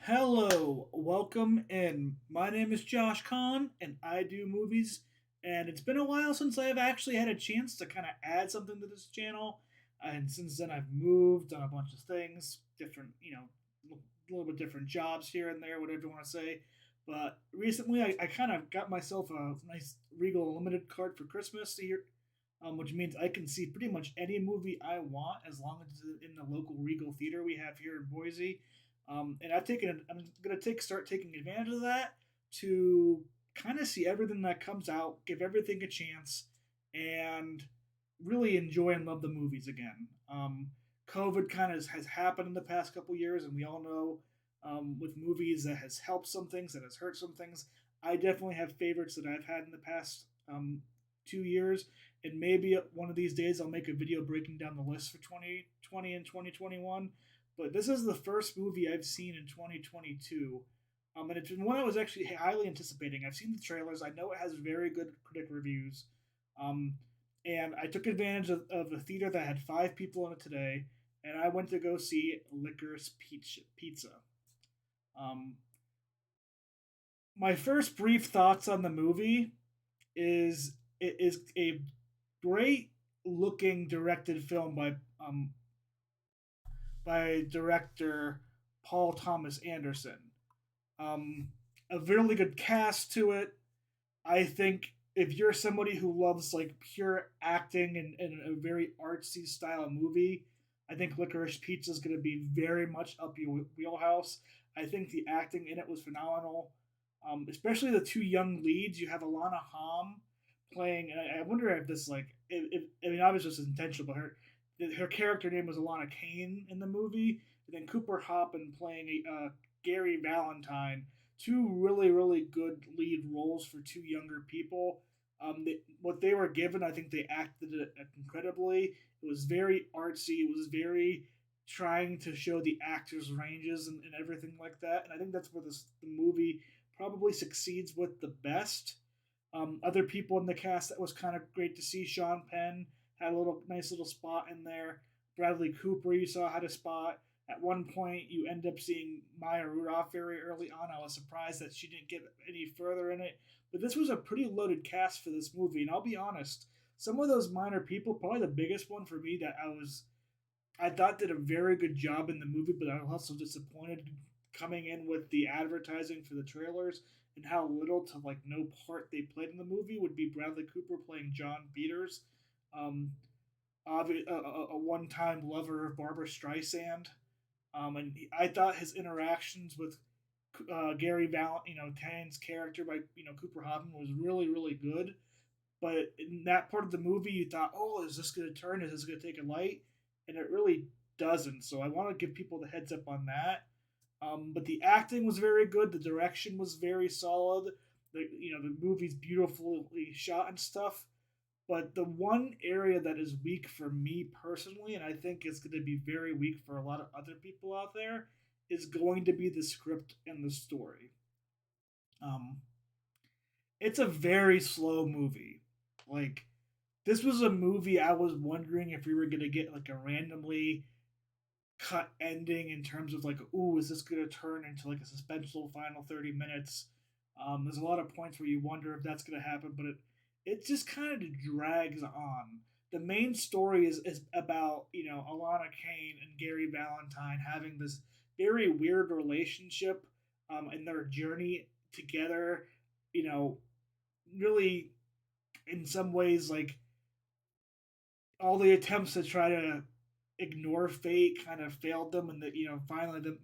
Hello, welcome in. My name is Josh Kahn, and I do movies. And it's been a while since I've actually had a chance to kind of add something to this channel. And since then, I've moved, done a bunch of things, different, a little bit different jobs here and there, whatever you want to say. But recently, I kind of got myself a nice Regal Limited card for Christmas here, which means I can see pretty much any movie I want as long as it's in the local Regal theater we have here in Boise. And I'm gonna start taking advantage of that to kind of see everything that comes out, give everything a chance, and really enjoy and love the movies again. COVID kind of has happened in the past couple years, and we all know with movies that has helped some things, that has hurt some things. I definitely have favorites that I've had in the past 2 years, and maybe one of these days I'll make a video breaking down the list for 2020 and 2021. But this is the first movie I've seen in 2022. And it's been one I was actually highly anticipating. I've seen the trailers. I know it has very good critic reviews. Um, and I took advantage of a theater that had five people in it today, and I went to go see Licorice Pizza. Um, my first brief thoughts on the movie is it is a great looking directed film by director Paul Thomas Anderson. Um, a really good cast to it. I think if you're somebody who loves like pure acting and a very artsy style of movie, I think Licorice Pizza is going to be very much up your wheelhouse. I think the acting in it was phenomenal, especially the two young leads. You have Alana Hamm playing, and I wonder if this I mean, obviously it's intentional, but her character name was Alana Kane in the movie, and then Cooper Hoppen playing Gary Valentine. Two really good lead roles for two younger people. What they were given, I think they acted it incredibly. It was very artsy. It was very trying to show the actors' ranges and everything like that. And I think that's where the movie probably succeeds with the best. Other people in the cast that was kind of great to see. Sean Penn had a nice little spot in there. Bradley Cooper, you saw had a spot. At one point, you end up seeing Maya Rudolph very early on. I was surprised that she didn't get any further in it. But this was a pretty loaded cast for this movie, and I'll be honest, some of those minor people, probably the biggest one for me that I thought did a very good job in the movie, but I was also disappointed coming in with the advertising for the trailers and how little to like no part they played in the movie would be Bradley Cooper playing John Peters, um, a one-time lover of Barbara Streisand, and I thought his interactions with Gary Tane's character by Cooper Hoffman was really good. But in that part of the movie, you thought, oh, is this going to turn? Is this going to take a light? And it really doesn't. So I want to give people the heads up on that. But the acting was very good. The direction was very solid. The movie's beautifully shot and stuff. But the one area that is weak for me personally, and I think is going to be very weak for a lot of other people out there, is going to be the script and the story. Um, it's a very slow movie. Like, this was a movie I was wondering if we were going to get like a randomly cut ending in terms of like, ooh, is this going to turn into like a suspenseful final 30 minutes? There's a lot of points where you wonder if that's going to happen, but it just kind of drags on. The main story is about Alana Kane and Gary Valentine having this very weird relationship, and their journey together. You know, really in some ways like all the attempts to try to ignore fate kind of failed them, and that finally them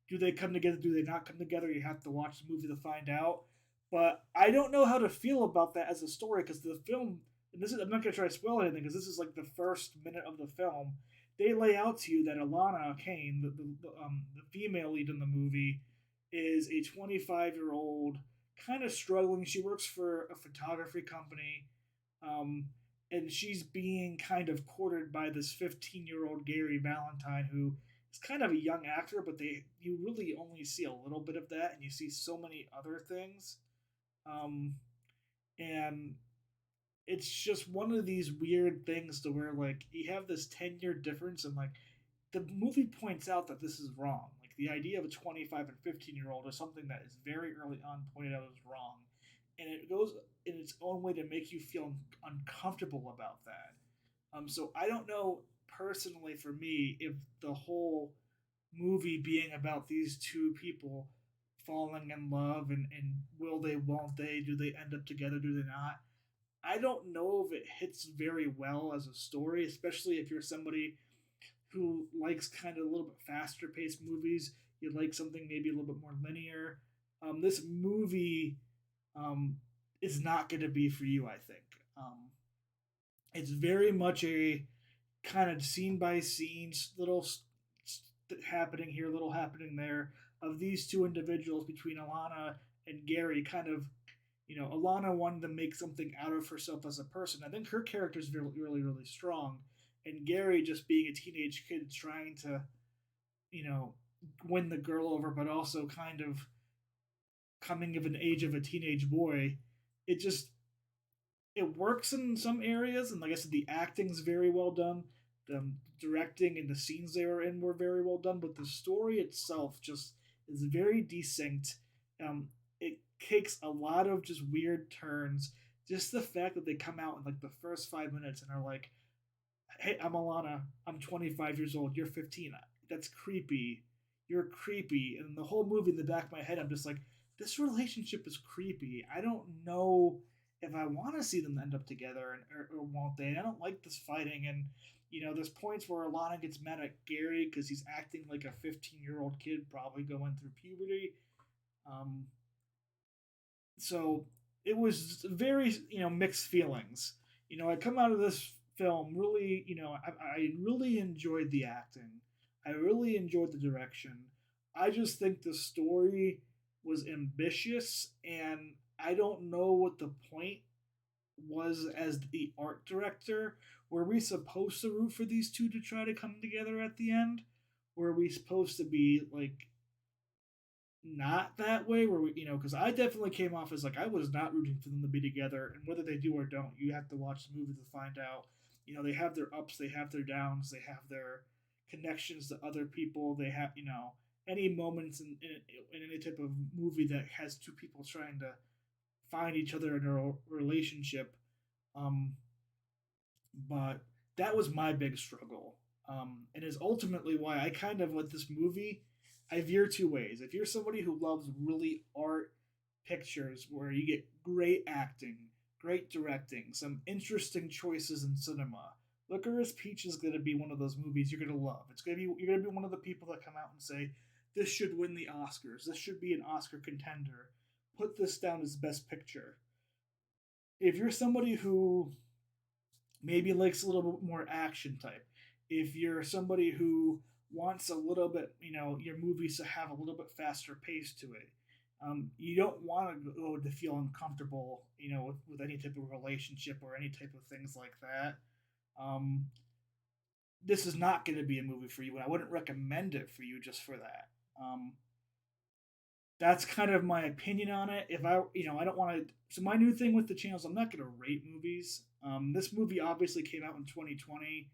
do they come together, do they not come together? You have to watch the movie to find out. But I don't know how to feel about that as a story, because the film, and this is, I'm not going to try to spoil anything because this is like the first minute of the film, they lay out to you that Alana Kane, the female lead in the movie, is a 25-year-old kind of struggling. She works for a photography company, um, and she's being kind of courted by this 15-year-old Gary Valentine, who is kind of a young actor, but you really only see a little bit of that, and you see so many other things. Um, and it's just one of these weird things to where like you have this 10-year difference, and like the movie points out that this is wrong. Like the idea of a 25 and 15-year-old is something that is very early on pointed out as wrong, and it goes in its own way to make you feel uncomfortable about that. So I don't know personally for me if the whole movie being about these two people falling in love and will they, won't they, do they end up together, do they not? I don't know if it hits very well as a story, especially if you're somebody who likes kind of a little bit faster paced movies. You like something maybe a little bit more linear. This movie um, is not going to be for you, I think. It's very much a kind of scene by scene, little happening here, little happening there, of these two individuals between Alana and Gary. Kind of, Alana wanted to make something out of herself as a person. I think her character is really, really, really strong, and Gary just being a teenage kid trying to, you know, win the girl over, but also kind of coming of an age of a teenage boy. It just it works in some areas, and like I said, the acting's very well done. The directing and the scenes they were in were very well done, but the story itself just is very desynced. It takes a lot of just weird turns. Just the fact that they come out in like the first 5 minutes and are like, "Hey, I'm Alana. I'm 25 years old. You're 15." That's creepy. You're creepy. And the whole movie in the back of my head, I'm just like, this relationship is creepy. I don't know if I want to see them end up together or won't they. And I don't like this fighting. And, there's points where Alana gets mad at Gary because he's acting like a 15-year-old kid, probably going through puberty. Um, so it was very, mixed feelings. I come out of this film really, I really enjoyed the acting. I really enjoyed the direction. I just think the story was ambitious, and I don't know what the point was as the art director. Were we supposed to root for these two to try to come together at the end? Or were we supposed to be like not that way? Where we, because I definitely came off as like I was not rooting for them to be together, and whether they do or don't, you have to watch the movie to find out. They have their ups, they have their downs, they have their connections to other people. They have, any moments in any type of movie that has two people trying to find each other in a relationship. Um, but that was my big struggle, and is ultimately why I kind of with this movie. I veer two ways. If you're somebody who loves really art pictures where you get great acting, great directing, some interesting choices in cinema, Licorice Peach is going to be one of those movies you're going to love. It's going to be you're going to be one of the people that come out and say this should win the Oscars. This should be an Oscar contender. Put this down as best picture. If you're somebody who maybe likes a little bit more action type, if you're somebody who wants a little bit, your movies to have a little bit faster pace to it, you don't want to go to feel uncomfortable, with any type of relationship or any type of things like that. Um, this is not going to be a movie for you, and I wouldn't recommend it for you just for that. That's kind of my opinion on it. If I, I don't want to. So my new thing with the channel is I'm not going to rate movies. This movie obviously came out in 2020.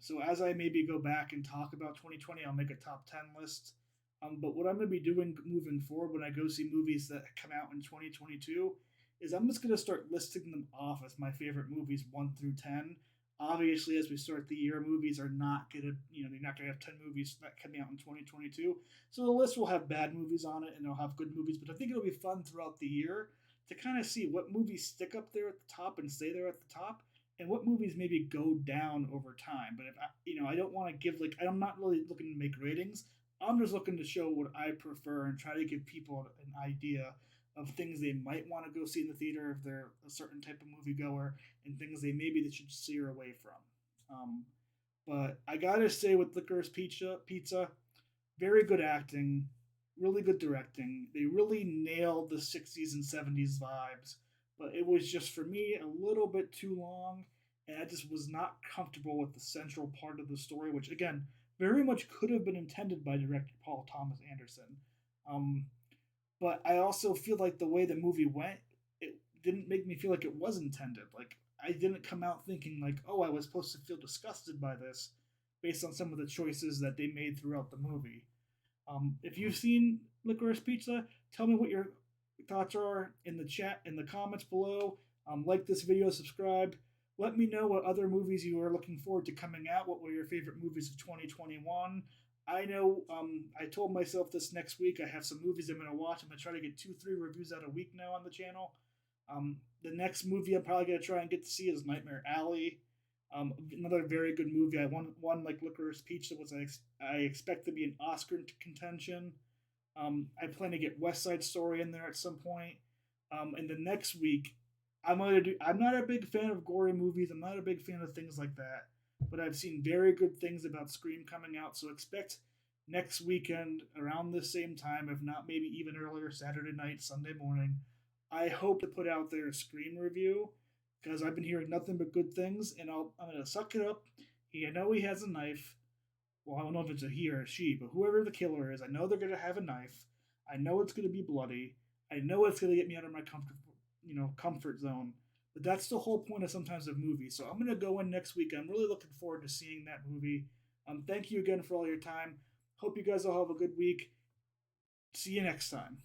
So as I maybe go back and talk about 2020, I'll make a top 10 list. But what I'm going to be doing moving forward when I go see movies that come out in 2022 is I'm just going to start listing them off as my favorite movies 1 through 10. Obviously, as we start the year, movies are not going to, they're not going to have 10 movies that come out in 2022. So the list will have bad movies on it and it'll have good movies. But I think it'll be fun throughout the year to kind of see what movies stick up there at the top and stay there at the top, and what movies maybe go down over time. But if I don't want to give I'm not really looking to make ratings. I'm just looking to show what I prefer and try to give people an idea of things they might want to go see in the theater if they're a certain type of moviegoer, and things they should steer away from. But I gotta say, with Licorice Pizza, very good acting, really good directing. They really nailed the 60s and 70s vibes, but it was just for me a little bit too long, and I just was not comfortable with the central part of the story, which again very much could have been intended by director Paul Thomas Anderson. Um, but I also feel like the way the movie went, it didn't make me feel like it was intended. Like I didn't come out thinking like, oh, I was supposed to feel disgusted by this, based on some of the choices that they made throughout the movie. If you've seen Licorice Pizza, tell me what your thoughts are in the chat, in the comments below. Like this video, subscribe. Let me know what other movies you are looking forward to coming out. What were your favorite movies of 2021? I know I told myself this next week I have some movies I'm going to watch. I'm going to try to get 2, 3 reviews out a week now on the channel. The next movie I'm probably going to try and get to see is Nightmare Alley. Another very good movie. I one like Licorice Pizza was I expect to be an Oscar contention. I plan to get West Side Story in there at some point. And the next week, I'm gonna do. I'm not a big fan of gory movies. I'm not a big fan of things like that. But I've seen very good things about Scream coming out. So expect next weekend around the same time, if not maybe even earlier, Saturday night, Sunday morning. I hope to put out their Scream review because I've been hearing nothing but good things, and I'm gonna suck it up. I know he has a knife. Well, I don't know if it's a he or a she, but whoever the killer is, I know they're gonna have a knife. I know it's gonna be bloody. I know it's gonna get me out of my comfort zone. But that's the whole point of sometimes of movies. So I'm gonna go in next week. I'm really looking forward to seeing that movie. Thank you again for all your time. Hope you guys all have a good week. See you next time.